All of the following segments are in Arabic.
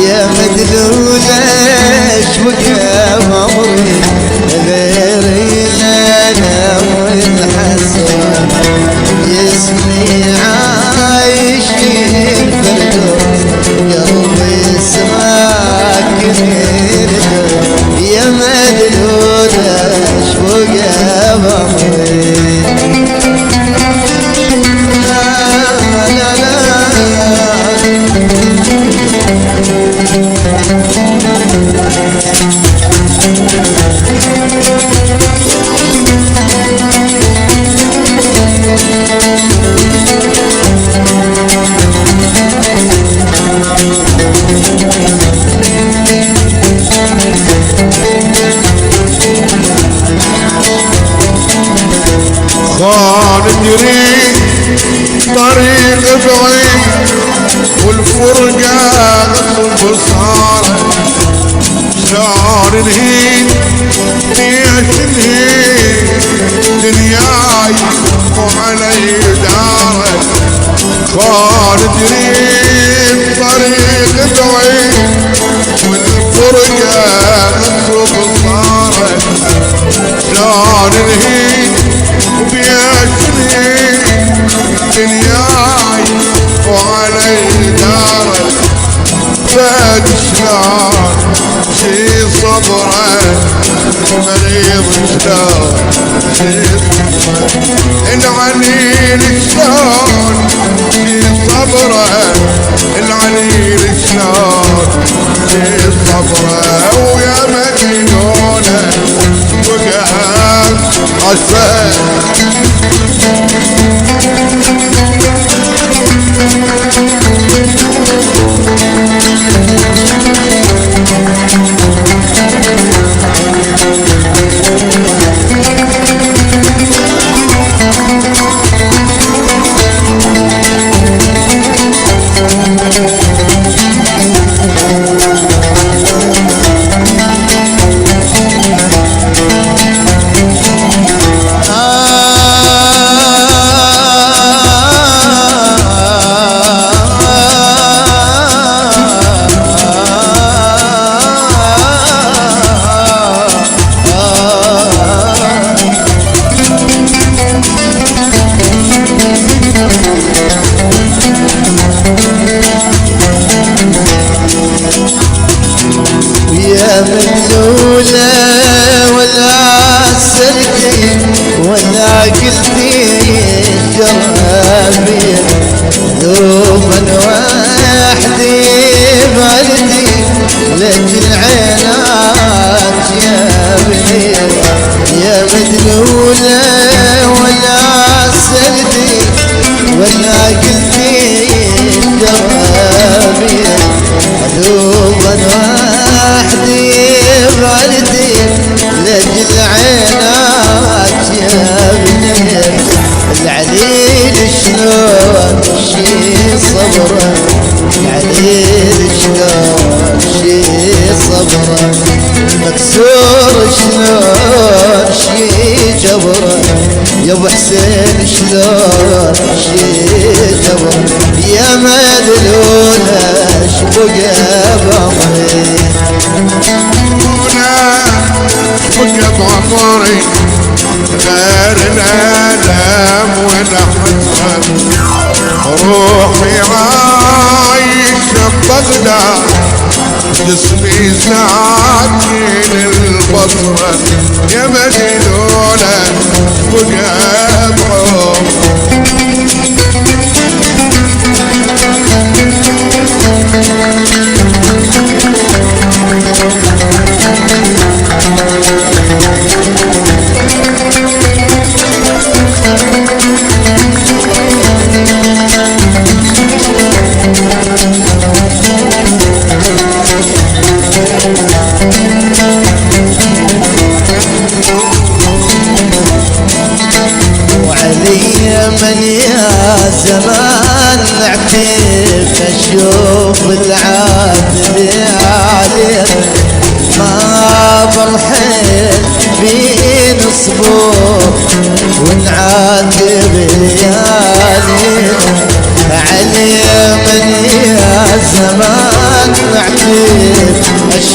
يا مدلولة شبقى عمري غير الألم والحسرة جسمي عايش في الفردوس قلبي ساكن الدوس يا مدلولة شبقى عمري خان جري طريق بعيد والفرقة بصارة شلون نهين ليش نهين دنياي وعلي دارك خان جري طريق بعيد والفرقة بصارة شلون نهين وبيشري دنياي وعلي دارك فاد شلون شي صبره مريض شلون شي العنيل شلون شي صبره العنيل شلون شي صبره ويا مجنونه وقعت عالفات يا مدلولة ولا سرتي ولا قلتي جرابي دوما وحدي بلدي لجل عينات يا بني يا مدلولة ولا سرتي ولا قلتي جرابي دوما وحدي بردي لجل عينات يا بني العليل شلون شي صبره العليل شلون شي صبره مكسور شلون شي جبره يا ابو حسين شلون شي جبره يا مدلولة شبقى بعمري شبقى بعمري غير الألم والحسرة روحي عايشة ببغداد جسمي ساكن البصرة يا مدلولة شبقى بعمري من يا زمان نعتف اشوف العاتب عليه ما بالحيل بين صبور ونعاتب ليالي علي من يا زمان نعتف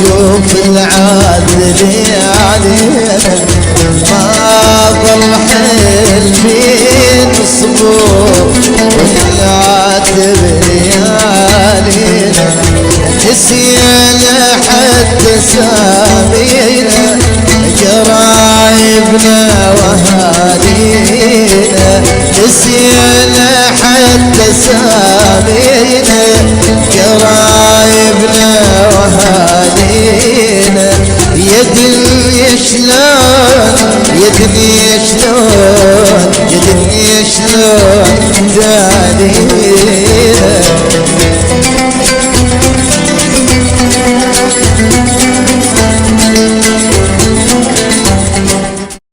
شوف العدل علينا ما ظل حلمين صبور والعاتب علينا نسينا حتى سامينا قرايبنا وهالينا نسينا حتى سامينا قرايبنا وهالينا يا دنيا شلون يا دنيا شلون يا دنيا شلون داري